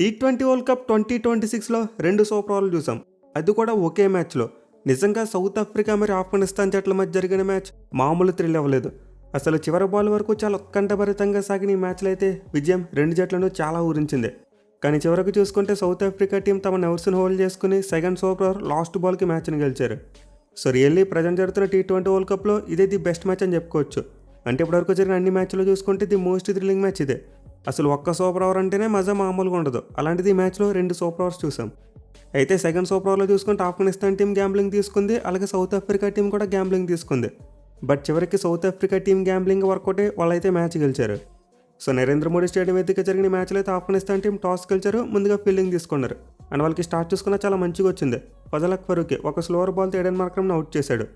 T20 world cup 2026లో 2 super ఓవర్లు చూసాం. అది కూడా ఒకే మ్యాచ్లో. నిజంగా సౌత్ ఆఫ్రికా మరి ఆఫ్ఘనిస్తాన్ జట్ల మధ్య జరిగిన మ్యాచ్ మామూలు థ్రిల్ అవ్వలేదు. అసలు చివరి బాల్ వరకు చాలా ఉత్కంఠభరితంగా సాగిన ఈ మ్యాచ్లో అయితే విజయం రెండు జట్లను చాలా ఊరించింది. కానీ చివరకు చూసుకుంటే సౌత్ ఆఫ్రికా టీం తమ నెవర్స్ని హోల్డ్ చేసుకుని సెకండ్ సూపర్ ఓవర్ లాస్ట్ బాల్కి మ్యాచ్ని గెలిచారు. సో రియల్లీ ప్రజెంట్ జరుగుతున్న T20 వరల్డ్ కప్లో ఇదే ది బెస్ట్ మ్యాచ్ అని చెప్పుకోవచ్చు. అంటే ఇప్పటివరకు జరిగిన అన్ని మ్యాచ్లో చూసుకుంటే ది మోస్ట్ థ్రిల్లింగ్ మ్యాచ్ ఇదే. అసలు ఒక్క సూపర్ ఓవర్ అంటేనే మజా మామూలుగా ఉండదు. అలాంటిది ఈ మ్యాచ్లో 2 సూపర్ ఓవర్స్ చూసాం. అయితే సెకండ్ సూపర్ ఓవర్లో చూసుకుంటే ఆఫ్ఘనిస్తాన్ టీం గ్యాంబ్లింగ్ తీసుకుంది, అలాగే సౌత్ ఆఫ్రికా టీం కూడా గ్యాంబ్లింగ్ తీసుకుంది. బట్ చివరికి సౌత్ ఆఫ్రికా టీం గ్యాంబ్లింగ్ వర్కౌటే వాళ్ళైతే మ్యాచ్ గెలిచారు. సో నరేంద్ర మోడీ స్టేడియం ఎదురుగా జరిగిన మ్యాచ్లో అయితే ఆఫ్ఘనిస్తాన్ టీం టాస్ గెలిచారు, ముందుగా ఫీల్డింగ్ తీసుకున్నారు. అండ్ వాళ్ళకి స్టార్ట్ చూసుకున్నా చాలా మంచిగా వచ్చింది. ఫజల్ ఫరూకి ఒక స్లోవర్ బాల్తో ఎడెన్ మార్క్రమ్ని అవుట్ చేశాడు.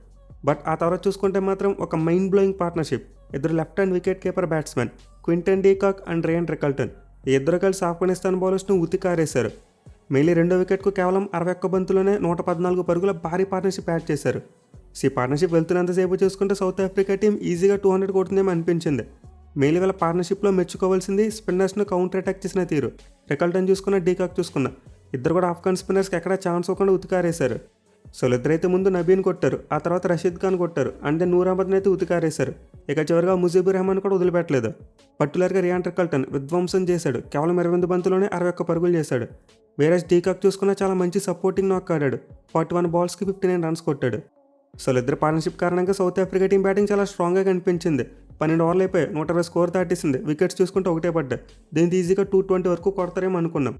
బట్ ఆ తర్వాత చూసుకుంటే మాత్రం ఒక మైండ్ బ్లోయింగ్ పార్ట్నర్షిప్. ఇద్దరు left hand wicket keeper batsmen Quinton D cock and rayon Rickelton ఈ ఇద్దరు కలిసి ఆఫ్ఘనిస్తాన్ బౌలర్స్ను ఉతికారేశారు. మెయిలీ రెండో వికెట్కు కేవలం 61 బంతుల్లోనే 114 పరుగుల భారీ పార్ట్నర్షిప్ యాడ్ చేశారు. ఈ పార్ట్నర్షిప్ వెళ్తున్నంతసేపు చూసుకుంటే సౌత్ ఆఫ్రికా టీం ఈజీగా 200 కొడుతుందేమో అనిపించింది. మెయిలీ వాళ్ళ పార్ట్నర్షిప్లో మెచ్చుకోవాల్సింది స్పిన్నర్స్ను కౌంటర్ అటాక్ చేసిన తీరు. రికల్టన్ చూసుకున్న, డీకాక్ చూసుకున్న ఇద్దరు కూడా ఆఫ్ఘన్ స్పిన్నర్స్కి ఎక్కడా ఛాన్స్ ఇవ్వకుండా ఉతికారేశారు. సో ఇద్దరైతే ముందు నబీన్ కొట్టారు, ఆ తర్వాత రషీద్ ఖాన్ కొట్టారు, అండ్ దెన్ నూర్ అహ్మద్ని అయితే ఉతికారేశారు. ఇక చివరిగా ముజీబుర్ రెహమాన్ కూడా వదిలిపెట్టలేదు. పర్టికులర్గా రియాన్ రికల్టన్ విధ్వంసం చేశాడు. కేవలం 28 బంతుల్లోనే 61 పరుగులు చేశాడు. వేరే డీకాక్ చూసుకున్న చాలా మంచి సపోర్టింగ్ నాక్ ఆడాడు. 41 బాల్స్కి 59 రన్స్ కొట్టాడు. సో ఇద్దరు పార్ట్నర్షిప్ కారణంగా సౌత్ ఆఫ్రికా టీం బ్యాటింగ్ చాలా స్ట్రాంగ్గా కనిపించింది. 12 ఓవర్లు అయిపోయి 120 స్కోర్ దాటేసింది. వికెట్స్ చూసుకుంటే ఒకటే పడ్డాయి. దీనికి ఈజీగా 220 వరకు కొడతారేమో అనుకున్నాం.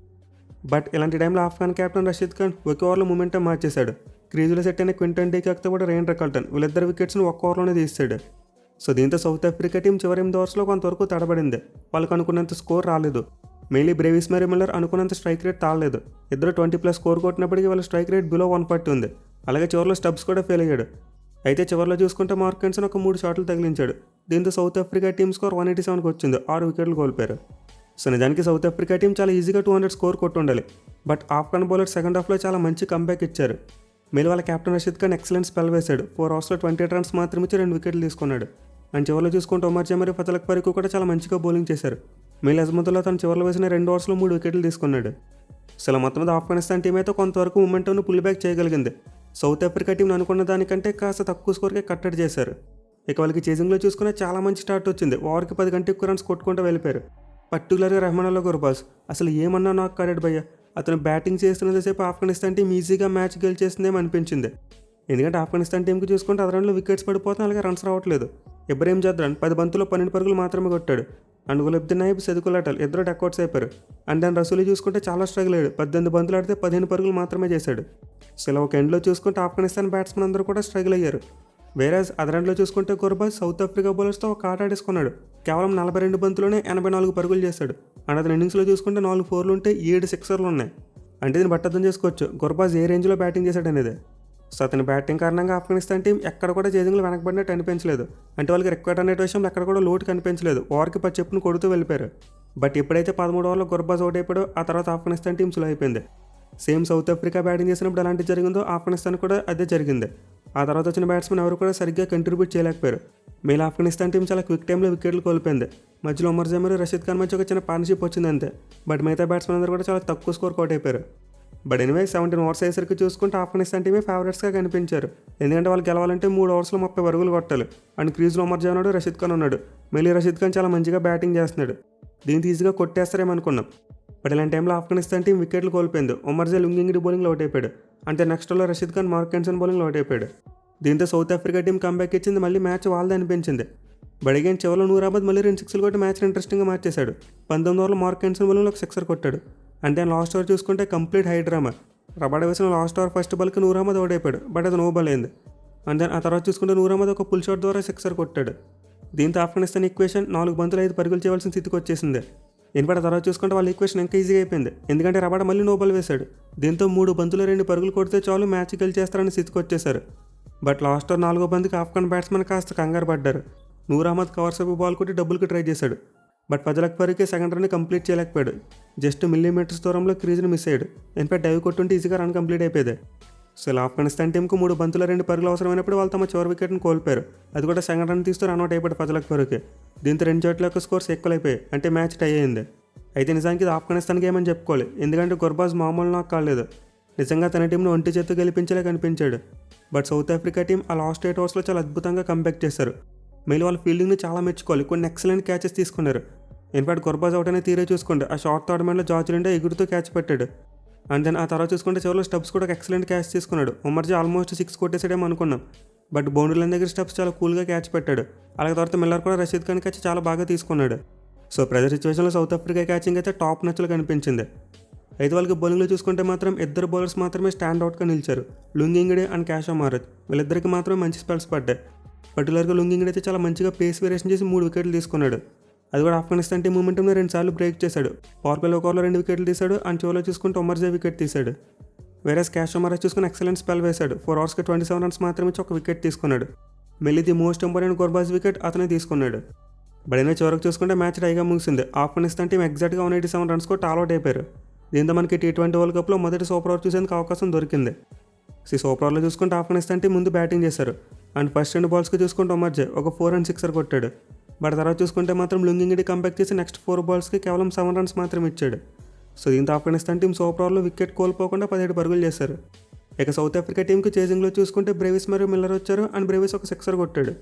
బట్ ఇలాంటి టైంలో ఆఫ్ఘన్ కెప్టెన్ రషీద్ ఖాన్ ఒక ఓవర్లో మూమెంటం మార్చేశాడు. క్రీజులో సెట్ అయిన క్వింటన్ డీకాక్తో కూడా రేయన్ రికల్టన్ వీళ్ళిద్దరు వికెట్స్ని ఒక్క ఓవర్లోనే తీసాడు. సో దీంతో సౌత్ ఆఫ్రికా టీం చివరి 8 ఓవర్స్లో కొంతవరకు తడబడింది. వాళ్ళకు అనుకున్నంత స్కోర్ రాలేదు. మెయిలీ బ్రేవిస్ మరి మిల్లర్ అనుకున్నంత స్ట్రైక్ రేట్ తాళలేదు. ఇద్దరు 20+ స్కోర్ కొట్టినప్పటికీ వాళ్ళ స్ట్రైక్ రేట్ బిలో 140 ఉంది. అలాగే చివరిలో స్టబ్స్ కూడా ఫెయిల్ అయ్యాడు. అయితే చివరిలో చూసుకుంటే మార్కెన్సన్ ఒక 3 షాట్లు తగిలించాడు. దీంతో సౌత్ ఆఫ్రికా టీం స్కోర్ 187కి వచ్చింది. 6 వికెట్లు కోల్పోయారు. సో నిజానికి సౌత్ ఆఫ్రికా టీం చాలా ఈజీగా 200 స్కోర్ కొట్టుండాలి. బట్ ఆఫ్ఘన్ బౌలర్ సెకండ్ హాఫ్లో చాలా మంచి కంబ్యాక్ ఇచ్చారు. మెయిల్ వాళ్ళ captain Rashid Khan excellent spell వేశాడు. 4 ఓవర్స్లో 28 రన్స్ మాత్రమే ఇచ్చి 2 వికెట్లు తీసుకున్నాడు. అండ్ చివరిలో చూసుకుంటే ఒమర్ జమరీ, ఫజల్ ఫరూకి కూడా చాలా మంచిగా బౌలింగ్ చేశారు. మెయిల్ అజ్మతుల్లా తన చివరిలో వేసిన 2 ఓవర్స్లో 3 వికెట్లు తీసుకున్నాడు. అసలు మొత్తం మీద ఆఫ్ఘనిస్తాన్ టీం అయితే కొంతవరకు మూమెంట్ను పుల్ బ్యాక్ చేయగలిగింది. సౌత్ ఆఫ్రికా టీం అనుకున్న దానికంటే కాస్త తక్కువ స్కోర్కే కట్టడి చేశారు. ఇక వాళ్ళకి చేజింగ్లో చూసుకునే చాలా మంచి స్టార్ట్ వచ్చింది. ఓవర్కి 10 కంటే ఎక్కువ రన్స్ కొట్టుకుంటూ వెళ్ళిపోయారు. పర్టికులర్గా రెహమానుల్లా గుర్బాజ్ అసలు ఏమన్నా నాకు కాడాడు భయ్య. అతను బ్యాటింగ్ చేస్తున్నంతసేపు ఆఫ్ఘనిస్తాన్ టీం ఈజీగా మ్యాచ్ గెలిచేస్తుందేమో అనిపించింది. ఎందుకంటే ఆఫ్ఘనిస్తాన్ టీంకి చూసుకుంటే అదనంలో వికెట్స్ పడిపోతే అలాగే రన్స్ రావట్లేదు. ఇబ్రహీం జద్రాన్ 10 బంతుల్లో 12 పరుగులు మాత్రమే కొట్టాడు. అండ్ గులబ్దీన్ నాయబ్, సెదుకుల్ అటల్ ఇద్దరు డక్అవుట్స్ అయిపోయారు. అండ్ దాని రసూలి చూసుకుంటే చాలా స్ట్రగుల్ అయ్యాడు. 18 బంతులు ఆడితే 15 పరుగులు మాత్రమే చేశాడు. సో ఇలా ఒక ఎండ్లో చూసుకుంటే ఆఫ్ఘనిస్తాన్ బ్యాట్స్మెన్ అందరూ కూడా స్ట్రగుల్ అయ్యారు. వేరేజ్ అదరంలో చూసుకుంటే గుర్బాజ్ సౌత్ ఆఫ్రికా బౌలర్స్తో ఒక ఆట ఆడేసుకున్నాడు. కేవలం 42 బంతుల్లోనే 84 పరుగులు చేశాడు. అండ్ అతని ఇన్నింగ్స్లో చూసుకుంటే 4 4లు ఉంటే 7 సిక్సర్లు ఉన్నాయి. అంటే దీన్ని బట్టి అర్థం చేసుకోవచ్చు గుర్బాజ్ ఏ రేంజ్లో బ్యాటింగ్ చేశాడు అనేది. సో అతని బ్యాటింగ్ కారణంగా ఆఫ్ఘనిస్తాన్ టీం ఎక్కడ కూడా చేజింగ్లో వెనకబడినట్టు అనిపించలేదు. అంటే వాళ్ళకి రిక్వైర్డ్ అనే విషయంలో ఎక్కడ కూడా లోటు కనిపించలేదు. ఓవర్కి 10 చెప్పును కొడుతూ వెళ్ళిపోయారు. బట్ ఎప్పుడైతే 13 ఓవర్లో గుర్బాజ్ అవుట్ అయిపోయాడో ఆ తర్వాత ఆఫ్ఘనిస్తాన్ టీం స్లో అయిపోయింది. సేమ్ సౌత్ ఆఫ్రికా బ్యాటింగ్ చేసినప్పుడు ఎలాంటి జరిగిందో ఆఫ్ఘనిస్తాన్ కూడా అదే జరిగింది. ఆ తర్వాత వచ్చిన బ్యాట్స్మెన్ ఎవరు కూడా సరిగ్గా కంట్రిబ్యూట్ చేయలేకపోయారు. మెయిల్ ఆఫ్ఘనిస్తాన్ టీం చాలా క్విక్ టైంలో వికెట్లు కోల్పోయింది. మధ్యలో ఒమర్ జమరీ, రషీద్ ఖాన్ మధ్య ఒక చిన్న పార్ట్నర్షిప్ వచ్చింది అంతే. బట్ మిగతా బ్యాట్స్మెన్ అందరూ కూడా చాలా తక్కువ స్కోర్ అవుట్ అయిపోయారు. బట్ ఎనివే 17 ఓవర్స్ అయ్యేసరికి చూసుకుంటే ఆఫ్ఘనిస్తాన్ టీమే ఫేవరెట్స్గా కనిపించారు. ఎందుకంటే వాళ్ళు గెలవాలంటే 3 ఓవర్స్లో 30 పరుగులు కొట్టాలి. అండ్ క్రీజ్లో ఒమర్ జమరీ ఉన్నాడు, రషీద్ ఖాన్ ఉన్నాడు. మెయిలీ రషీద్ ఖాన్ చాలా మంచిగా బ్యాటింగ్ చేస్తున్నాడు. దీన్ని ఈజీగా కొట్టేస్తారేమనుకున్నాం. బట్ ఇలాంటి టైంలో ఆఫ్ఘనిస్తాన్ టీం వికెట్లు కోల్పోయింది. ఒమర్ జే లుంగింగిడి బౌలింగ్లో అవుట్ అయిపోయాడు. అంటే నెక్స్ట్ ఓవర్లో రషీద్ ఖాన్, మార్కెన్సన్ బౌలింగ్లో అవుట్ అయిపోయాడు. దీంతో సౌత్ ఆఫ్రికా టీం కంబ్యాక్ ఇచ్చింది. మళ్ళీ మ్యాచ్ వాళ్ళదే అనిపించింది. బట్ అగైన్ చివరిలో నూర్ అహ్మద్ మళ్ళీ 2 సిక్స్లు కొట్టి మ్యాచ్ని ఇంట్రెస్టింగ్గా మార్చేశాడు. 19 ఓవర్లో మార్కెన్సన్ బౌలింగ్లో ఒక సిక్సర్ కొట్టాడు. అంటే లాస్ట్ ఓవర్ చూసుకుంటే కంప్లీట్ హై డ్రామా. రబాడ వేసిన లాస్ట్ ఓవర్ ఫస్ట్ బాల్కి నూర్ అహ్మద్ అవుట్ అయిపోయాడు. బట్ అది నో బాల్ అయింది. అండ్ దెన్ ఆ తర్వాత చూసుకుంటే నూర్ అహ్మద్ ఒక పుల్ షాట్ ద్వారా సిక్సర్ కొట్టాడు. దీంతో ఆఫ్ఘనిస్తాన్ ఈక్వేషన్ 4 బంతులు 5 పరుగులు చేయవలసిన స్థితికి వచ్చేసింది. ఎందుకంటే తర్వాత చూసుకుంటే వాళ్ళ ఈక్వేషన్ ఇంకా ఈజీగా అయిపోయింది. ఎందుకంటే రబాడ మళ్ళీ నో బాల్ వేశాడు. దీంతో 3 బంతులు 2 పరుగులు కొడితే చాలు మ్యాచ్ గెలిచేస్తారని స్థితికి వచ్చేశారు. బట్ లాస్ట్ ఓవర్ 4వ బంతికి ఆఫ్ఘన్ బ్యాట్స్మెన్ కాస్త కంగారు పడ్డారు. నూర్ అహ్మద్ కవర్ సేపు బాల్ కొట్టి డబ్బులకి ట్రై చేశాడు. But Fazal Farooqi second run complete చేయలేకపోయాడు. జస్ట్ మిల్లీమీటర్స్ దూరంలో క్రీజ్ని మిస్ అయ్యాడు. ఇన్ఫాక్ట్ డైవ్ కొట్టుంటే ఈజీగా రన్ కంప్లీట్ అయిపోయింది. సో ఇలా ఆఫ్ఘనిస్తాన్ టీంకు 3 బంతుల 2 పరుగులు అవసరమైనప్పుడు వాళ్ళు తమ చివరి వికెట్ని కోల్పోయారు. అది కూడా సెకండ్ రన్ తీస్తూ రన్అట్ అయిపోయాడు ఫజల్ ఫరూకి. దీంతో 2 జట్ల యొక్క స్కోర్స్ ఎక్కువ అయిపోయాయి. అంటే మ్యాచ్ టై అయింది. అయితే నిజానికి ఇది ఆఫ్ఘనిస్తాన్ గేమ్ అని చెప్పుకోవాలి, ఎందుకంటే గుర్బాజ్ మామూలు నాకు కాలేదు. నిజంగా తన టీంను ఒంటి చేత్తో గెలిపించేలా కనిపించాడు. బట్ సౌత్ ఆఫ్రికా టీం ఆ లాస్ట్ 8 ఓవర్స్లో చాలా అద్భుతంగా కంబ్యాక్ చేశారు. మెయిన్ వాళ్ళ ఫీల్డింగ్ని చాలా మెచ్చుకోవాలి, కొన్ని ఎక్సలెంట్ క్యాచెస్ తీసుకున్నారు. ఇన్ఫాక్ట్ గుర్బాజ్ అవుట్ అనే తీరే చూసుకుంటే ఆ షార్ట్ టోర్నమెంట్లో జార్జ్ లిండే ఎగురుతూ క్యాచ్ పెట్టాడు. అండ్ దెన్ ఆ తర్వాత చూసుకుంటే చివరిలో స్టబ్స్ కూడా ఒక ఎక్సలెంట్ క్యాచ్ తీసుకున్నాడు. ఉమర్జీ ఆల్మోస్ట్ 6 కొట్టేసాడేమో అనుకున్నాం, బట్ బౌండరీ లైన్ దగ్గర స్టబ్స్ చాలా కూల్గా క్యాచ్ పెట్టాడు. అలాగే తర్వాత మిల్లర్ కూడా రషీద్ ఖాన్ క్యాచ్ చాలా బాగా తీసుకున్నాడు. సో ప్రెజర్ సిచ్యువేషన్లో సౌత్ ఆఫ్రికా క్యాచింగ్ అయితే టాప్ నచ్లో కనిపించింది. అయితే వాళ్ళకి బౌలింగ్లో చూసుకుంటే మాత్రం ఇద్దరు బౌలర్స్ మాత్రమే స్టాండ్ అవుట్గా నిలిచారు, లుంగింగిడే అండ్ క్యాషో మహారాజ్. వీళ్ళిద్దరికి మాత్రమే మంచి స్పెల్స్ పడ్డాయి. పర్టికులర్గా లుంగింగిడే అయితే చాలా మంచిగా పేస్ వేరియేషన్ చేసి 3 వికెట్లు తీసుకున్నాడు. అది కూడా ఆఫ్ఘనిస్తాన్ టీం మూమెంట్ని 2 సార్లు బ్రేక్ చేశాడు. పవర్ ప్లే ఓవర్లో 2 వికెట్లు తీశాడు అండ్ చివరిలో చూసుకుంటే ఉమర్జీ వికెట్ తీశాడు. వేరే క్యాషో మహారాజ్ చూసుకుని ఎక్సలెంట్ స్పెల్ వేశాడు. 4 ఓవర్స్కి 27 రన్స్ మాత్రమే ఇచ్చి 1 వికెట్ తీసుకున్నాడు. మెల్లి the most important Gurbaz wicket అతనే తీసుకున్నాడు. బట్ అయినా చివరికి చూసుకుంటే మ్యాచ్ టైగా ముగిసింది. ఆఫ్ఘనిస్తాన్ టీం ఎగ్జాక్ట్గా 187 రన్స్కు ఆల్అౌట్ అయిపోయారు. దీంతో మనకి T20 వరల్డ్ కప్లో మొదటి సూపర్ ఓవర్ చూసేందుకు అవకాశం దొరికింది. సూపర్ ఓవర్లో చూసుకుంటే ఆఫ్ఘనిస్తాన్ టీం ముందు బ్యాటింగ్ చేశారు. అండ్ ఫస్ట్ 2 బాల్స్కి చూసుకుంటే ఉమర్జీ ఒక 4 అండ్ 6 కొట్టాడు. బట్ తర్వాత చూసుకుంటే మాత్రం లుంగింగిడి కంబ్యాక్ చేసి నెక్స్ట్ 4 బాల్స్కి కేవలం 7 రన్స్ మాత్రం ఇచ్చాడు. దీంతో ఆఫ్ఘనిస్తాన్ టీం సూపర్ ఓవర్లో వికెట్ కోల్పోకుండా 17 పరుగులు చేశారు. ఇక సౌత్ ఆఫ్రికా టీంకి చేజింగ్లో చూసుకుంటే బ్రేవిస్ మరియు మిల్లర్ వచ్చారు అండ్ బ్రేవిస్ ఒక 6 కొట్టాడు.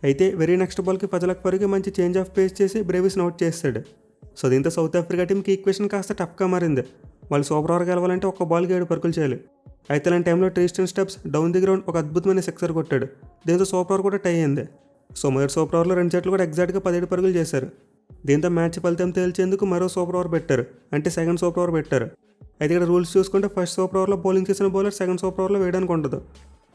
అయితే వెరీ నెక్స్ట్ బాల్కి ఫజలక్ ఫరీకి మంచి చేంజ్ ఆఫ్ పేస్ చేసి బ్రేవిస్ని అవుట్ చేస్తాడు. దీంతో సౌత్ ఆఫ్రికా టీంకి ఈక్వేషన్ కాస్త టఫ్గా మారింది. వాళ్ళు సూపర్ ఓవర్ గెలవాలంటే 1 బాల్కి 7 పరుగులు చేయాలి. అయితే అలాంటి టైంలో Tristan Stubbs down the ground ఒక అద్భుతమైన 6 కొట్టాడు. దీంతో సూపర్ ఓవర్ కూడా టై అయింది. మొదటి సూపర్ ఓవర్లో 2 జట్లు కూడా ఎగ్జాక్ట్గా 17 పరుగులు చేశారు. దీంతో మ్యాచ్ ఫలితం తేల్చేందుకు మరో సూపర్ ఓవర్ పెట్టారు, అంటే సెకండ్ సూపర్ ఓవర్ పెట్టారు. అయితే ఇక్కడ రూల్స్ చూసుకుంటే ఫస్ట్ సూపర్ ఓవర్లో బౌలింగ్ చేసిన బౌలర్ సెకండ్ సూపర్ ఓవర్లో వేయడానికి ఉండదు.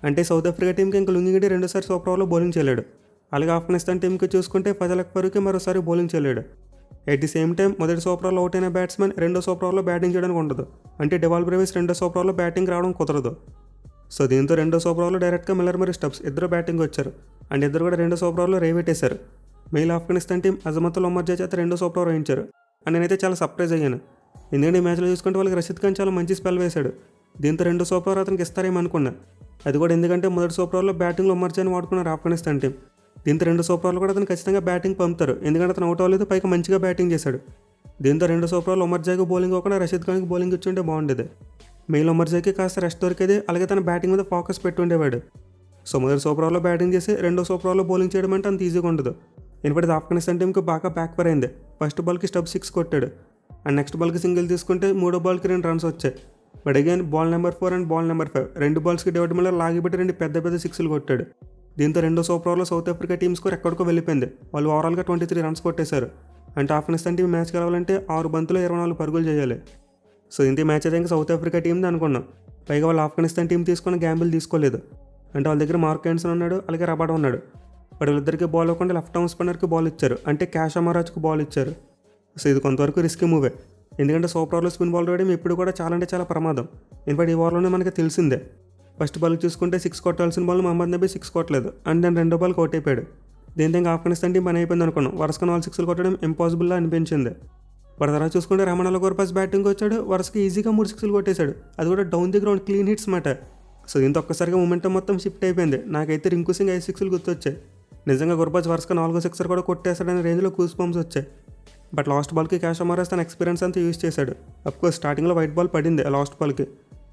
అంటే సౌత్ ఆఫ్రికా టీంకి ఇంకా లుంగింగిడి 2సారి సూపర్ ఓవర్లో బౌలింగ్ చేయలేడు. అలాగే ఆఫ్ఘనిస్తాన్ టీంకి చూసుకుంటే ఫజలక్ ఫరీకి మరోసారి బౌలింగ్ చేయలేడు. ఎట్ ది సేమ్ టైం మొదటి సూపర్ ఓవర్లో అవుట్ అయిన బ్యాట్స్మెన్ రెండో సూపర్ ఓవర్లో బ్యాటింగ్ చేయడానికి ఉండదు. అంటే డెవాల్ బ్రేవిస్ రెండో సూపర్ ఓవర్లో బ్యాటింగ్ రావడం కుదరదు. దీంతో రెండో సూపర్ ఓవర్లో డైరెక్ట్గా మిల్లర్ మరియు స్టబ్స్ ఇద్దరు బ్యాటింగ్ వచ్చారు. అండ్ ఇద్దరు కూడా రెండో సూపర్ ఓవర్లో రేవెట్టేశారు. మెయిల్ ఆఫ్ఘనిస్తాన్ టీం అజమతుల్ ఉమర్జీ చేత రెండో సూపర్ ఓవర్ వేయించారు. అండ్ నేనైతే చాలా సర్ప్రైజ్ అయ్యాను, ఎందుకంటే ఈ మ్యాచ్లో చూసుకుంటే వాళ్ళకి రషీద్ ఖాన్ చాలా మంచి స్పెల్ వేశాడు. దీంతో రెండో సూపర్ ఓవర్ అతనికి ఇస్తారేమో అనుకున్నా. అది కూడా ఎందుకంటే మొదటి సూపర్ ఓవర్లో బ్యాటింగ్లో ఉమర్జీని వాడుకున్నారు ఆఫ్ఘనిస్తాన్ టీం. దీంతో రెండో సూపర్ ఓవర్లో కూడా అతను ఖచ్చితంగా బ్యాటింగ్ పంపుతారు, ఎందుకంటే అతను అవుట్ అవ్వలేదు, పైగా మంచిగా బ్యాటింగ్ చేశాడు. దీంతో రెండో సూపర్ ఓవర్లో ఉమర్జీకి బౌలింగ్ అవ్వకుండా రషీద్ ఖాన్కి బౌలింగ్ ఇచ్చుంటే బాగుండేది. మెయిల్ ఉమర్జీకి కాస్త రెస్ట్ దొరికేది, అలాగే తన బ్యాటింగ్ మీద ఫోకస్ పెట్టి ఉండేవాడు. మొదటి సూపర్ ఓవర్లో బ్యాటింగ్ చేసి రెండో సూపర్ ఓవర్లో బౌలింగ్ చేయడం అంటే అంత ఈజీగా ఉండదు. ఇన్ఫాక్ట్ ఆఫ్ఘనిస్తాన్ టీంకి బాగా బ్యాక్ ఫైర్ అయింది. ఫస్ట్ బాల్కి స్టబ్ 6 కొట్టాడు అండ్ నెక్స్ట్ బాల్కి సింగిల్ తీసుకుంటే మూడో బాల్కి 2 రన్స్ వచ్చాయి. But again ball number 4 and ball number 5 2 బాల్స్కి డేవిడ్ మిల్లర్ లాగిపెట్టి 2 పెద్ద 6లు కొట్టాడు. దీంతో రెండో సూపర్ ఓవర్లో సౌత్ ఆఫ్రికా టీం స్కోర్ ఎక్కడికో వెళ్ళిపోయింది. వాళ్ళు ఓవరాల్గా 23 రన్స్ కొట్టేశారు. అంటే ఆఫ్ఘనిస్తాన్ టీం మ్యాచ్ గెలవాలంటే 6 బంతులు 24 పరుగులు చేయాలి. ఇంత మ్యాచ్ అయితే ఇంకా సౌత్ ఆఫ్రికా టీంది అనుకున్నాం. పైగా వాళ్ళు ఆఫ్ఘనిస్తాన్ టీం తీసుకున్న గ్యాంబుల్ తీసుకోలేదు. అంటే వాళ్ళ దగ్గర మార్క్ హ్యాండ్సన్ ఉన్నాడు, అలాగే రబాడా ఉన్నాడు. బట్ వీళ్ళిద్దరికి బాల్ అవ్వకుండా లెఫ్ట్ ఆర్మ్ స్పిన్నర్కి బాల్ ఇచ్చారు, అంటే క్యాషో మహారాజ్కి బాల్ ఇచ్చారు. ఇది కొంతవరకు రిస్కీ మూవే, ఎందుకంటే సూపర్ ఓవర్లో స్పిన్ బాల్ వేయడం ఇప్పుడు కూడా చాలా అంటే చాలా ప్రమాదం. ఇన్ఫాక్ట్ ఈ ఓవర్లోనే మనకి తెలిసిందే. ఫస్ట్ బాల్కి చూసుకుంటే 6 కొట్టాల్సిన బాల్ మహమ్మద్ నబీ 6 కొట్టలేదు, అండ్ దెన్ రెండో బాల్కి అవుట్ అయిపోయాడు. దీంతో ఇంకా ఆఫ్ఘనిస్తాన్ టీం పని అయిపోయింది అనుకున్నాం. వరుసగా 4 6లు కొట్టడం ఇంపాసిబుల్లా అనిపించింది. బట్ తర్వాత చూసుకుంటే రమణాల గుర్బాజ్ బ్యాటింగ్ వచ్చాడు, వరుసగా ఈజీగా 3 6లు కొట్టేశాడు. అది కూడా down the ground clean hits మాట. దీంతో ఒక్కసారిగా మూమెంటం మొత్తం షిఫ్ట్ అయిపోయింది. నాకైతే రింకు సింగ్ 5 6లు గుర్తొచ్చాయి. నిజంగా గుర్బాజ్ వరుసగా 4వ 6 కూడా కొట్టేస్తాడనే రేంజ్లో కూస్ పంప్స్ వచ్చాయి. బట్ లాస్ట్ బాల్కి క్యాషో మహారాజ్ తన ఎక్స్పీరియన్స్ అంతా యూజ్ చేశాడు. అఫ్కోర్స్ స్టార్టింగ్లో వైట్ బాల్ పడింది లాస్ట్ బాల్కి,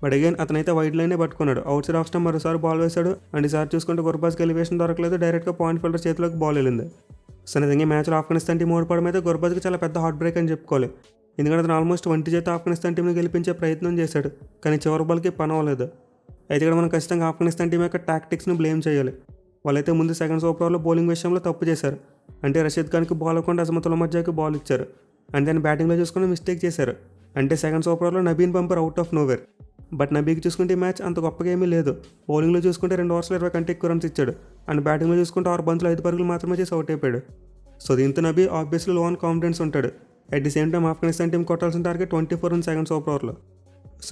బట్ అగైన్ అతనైతే వైడ్ లైనే పట్టుకున్నాడు. అవుట్ సైడ్ ఆఫ్ స్టంప్ మరోసారి బాల్ వేశాడు. అండ్ ఈసారి చూసుకుంటే గుర్బాజ్కి ఎలివేషన్ దొరకలేదు, డైరెక్ట్గా పాయింట్ ఫీల్డర్ చేతిలోకి బాల్ వెళ్ళింది. నిజంగా మ్యాచ్లో ఆఫ్ఘనిస్తాన్ టీం ఓడిపోవడం అయితే గుర్బాజ్కి చాలా పెద్ద హార్ట్ బ్రేక్ అని చెప్పుకోవాలి. ఎందుకంటే అతను ఆల్మోస్ట్ 1 చేత ఆఫ్ఘనిస్తాన్ టీంని గెలిపించే ప్రయత్నం చేశాడు, కానీ చివరి బాల్కి పని అవ్వలేదు. అయితే ఇక్కడ మనం ఖచ్చితంగా ఆఫ్ఘనిస్తాన్ టీం యొక్క టాక్టిక్స్ని బ్లేమ్ చేయాలి. వాళ్ళైతే ముందు సెకండ్ సూపర్ ఓవర్లో బౌలింగ్ విషయంలో తప్పు చేశారు. అంటే రషీద్ ఖాన్కి బాల్ అవ్వకుండా అజమతుల్ ఉమర్జీకి బాల్ ఇచ్చారు. అండ్ దాన్ని బ్యాటింగ్లో చూసుకుని మిస్టేక్ చేశారు. అంటే సెకండ్ సూపర్ ఓవర్లో నబీన్ పంపర్ అవుట్ ఆఫ్ నోవేర్. బట్ నబీకి చూసుకుంటే ఈ మ్యాచ్ అంత గొప్పగా ఏమీ లేదు. బౌలింగ్లో చూసుకుంటే 2 ఓవర్స్లో 20 కంటే ఎక్కువ రన్స్ ఇచ్చాడు. అండ్ బ్యాటింగ్లో చూసుకుంటే 6 బంతులు 5 పరుగులు మాత్రమే చేసి అవుట్ అయిపోయాడు. దీంతో Nabi obviously low on confidence ఉంటాడు. At the same time Afghanistan team కొట్టాల్సిన టార్గెట్ 24 ఇన్ సెకండ్ సూపర్ ఓవర్లో.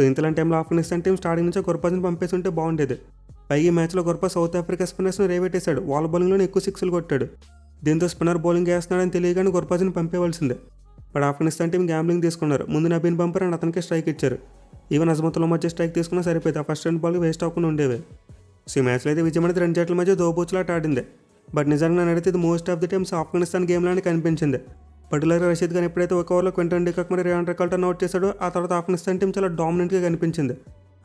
ఇంతలాంటి టైంలో ఆఫ్ఘనిస్తాన్ టీం స్టార్టింగ్ నుంచే గుర్బాజ్ని పంపేసి ఉంటే బాగుండేది. పైగా ఈ మ్యాచ్లో గుర్బాజ్ సౌత్ ఆఫ్రికా స్పిన్నర్స్ని రేవెట్టేశాడు. వాళ్ళ బౌలింగ్లోనే ఎక్కువ 6లు కొట్టాడు. దీంతో స్పిన్నర్ బౌలింగ్ వేస్తున్నాడని తెలియగానే గుర్బాజ్ని పంపేవలసిందే. బట్ ఆఫ్ఘనిస్తాన్ టీం గ్యాంబ్లింగ్ తీసుకున్నారు. ముందు నబీన్ పంపర్ అండ్ అతనికి స్ట్రైక్ ఇచ్చారు. ఈవెన్ అజమతుల్ ఉమర్జీ స్ట్రైక్ తీసుకున్నా సరిపోయింది, ఆ ఫస్ట్ 2 బాల్కి వేస్ట్ అవ్వకుండా ఉండేవి. ఈ మ్యాచ్లో అయితే విజయం అనేది 2 జట్ల మధ్య దోబూచులాట ఆడింది. బట్ నిజంగా నన్ను అడిగితే ఇది most of the times Afghanistan గేమ్లోనే కనిపించింది. పర్టికులర్గా రషీద్ ఖాన్ ఎప్పుడైతే ఒక ఓవర్లో క్వింటన్ డికాక్ మరి రేయాన్ రికాల్టన్ అవుట్ చేశాడో ఆ తర్వాత ఆఫ్ఘనిస్తాన్ టీం చాలా డామినెంట్గా కనిపించింది.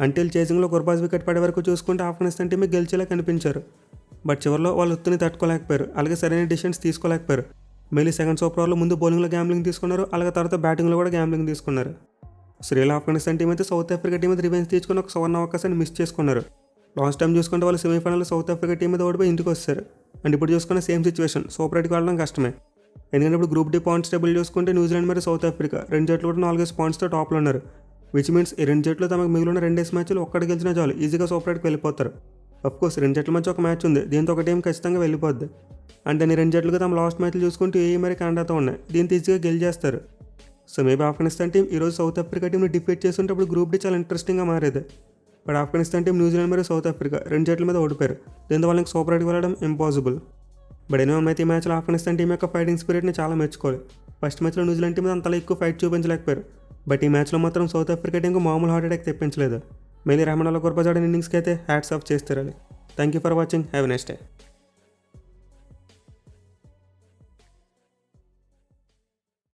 అంటిల్ చేసింగ్లో గుర్బాజ్ వికెట్ పడే వరకు చూసుకుంటే ఆఫ్ఘనిస్తాన్ టీమే గెలిచేలా కనిపించారు. బట్ చివరిలో వాళ్ళు ఒత్తిని తట్టుకోలేకపోయారు, అలాగే సరైన డిసిషన్స్ తీసుకోలేకపోయారు. మెయిలీ సెకండ్ సూపర్ ఓవర్లో ముందు బౌలింగ్లో గ్యాంబ్లింగ్ తీసుకున్నారు, అలాగే తర్వాత బ్యాటింగ్లో కూడా గ్యాంబ్లింగ్ తీసుకున్నారు. శ్రీలంక ఆఫ్ఘనిస్తాన్ టీం అయితే సౌత్ ఆఫ్రికా టీం మీద రివెంజ్ తీసుకుని ఒక సువర్ణ అవకాశాన్ని మిస్ చేసుకున్నారు. లాస్ట్ టైం చూసుకుంటే వాళ్ళు సెమీఫైనల్లో సౌత్ ఆఫ్రికా టీం మీద ఓడిపోయి ఇంటికి వచ్చారు. అండ్ ఇప్పుడు చూసుకున్న సేమ్ సిచ్యువేషన్, సూపర్ 8కి వెళ్ళడం కష్టమే. ఎందుకంటే ఇప్పుడు గ్రూప్ డి పాయింట్స్ టేబుల్ చూసుకుంటే న్యూజిలాండ్ మరియు సౌత్ ఆఫ్రికా రెండు జట్లు కూడా 4 పాయింట్స్తో టాప్లో ఉన్నారు. విచ్ మీన్స్ ఈ రెండు జట్లు తమకు మిగిలిన 2 మ్యాచ్లు ఒక్కటి గెలిచినా చాలు ఈజీగా సూపర్ 8కి వెళ్ళిపోతారు. అఫ్కోర్స్ రెండు జట్ల మధ్య ఒక మ్యాచ్ ఉంది, దీంతో ఒక టీం ఖచ్చితంగా వెళ్ళిపోద్ది. అంటే ఈ రెండు జట్లుగా తమ లాస్ట్ మ్యాచ్లు చూసుకుంటూ ఏఈ మరి కెనడాతో ఉన్నాయి, దీంతో ఈజీగా గెలిచేస్తారు. సో మేబీ ఆఫ్ఘనిస్తాన్ టీం ఈరోజు సౌత్ ఆఫ్రికా టీంని డిఫీట్ చేస్తుంటే గ్రూప్ డి చాలా ఇంట్రెస్టింగ్గా మారేది. బట్ ఆఫ్ఘనిస్తాన్ టీం న్యూజిలాండ్ మరియు సౌత్ ఆఫ్రికా రెండు జట్ల మీద ఓడిపోయారు, దీంతో వాళ్ళకి సూపర్ 8కి వెళ్ళడం ఇంపాసిబుల్. బట్ ఎనివే అయితే ఈ మ్యాచ్లో ఆఫ్ఘనిస్తాన్ టీం యొక్క ఫైటింగ్ స్పిరిట్ని చాలా మెచ్చుకోవాలి. ఫస్ట్ మ్యాచ్లో న్యూజిలాండ్ టీం మీద అంతలా ఎక్కువ ఫైట్ చూపించలేకపోయారు, బట్ ఈ మ్యాచ్లో మాత్రం సౌత్ ఆఫ్రికా టీంకు మామూలు హార్ట్ అటాక్ తెప్పించలేదు. మెయిలీ రెహమాన్ గుర్బాజ్ ఆడిన ఇన్నింగ్స్కి అయితే హ్యాట్స్ ఆఫ్ చేస్తారు. Thank you for watching, have a nice day.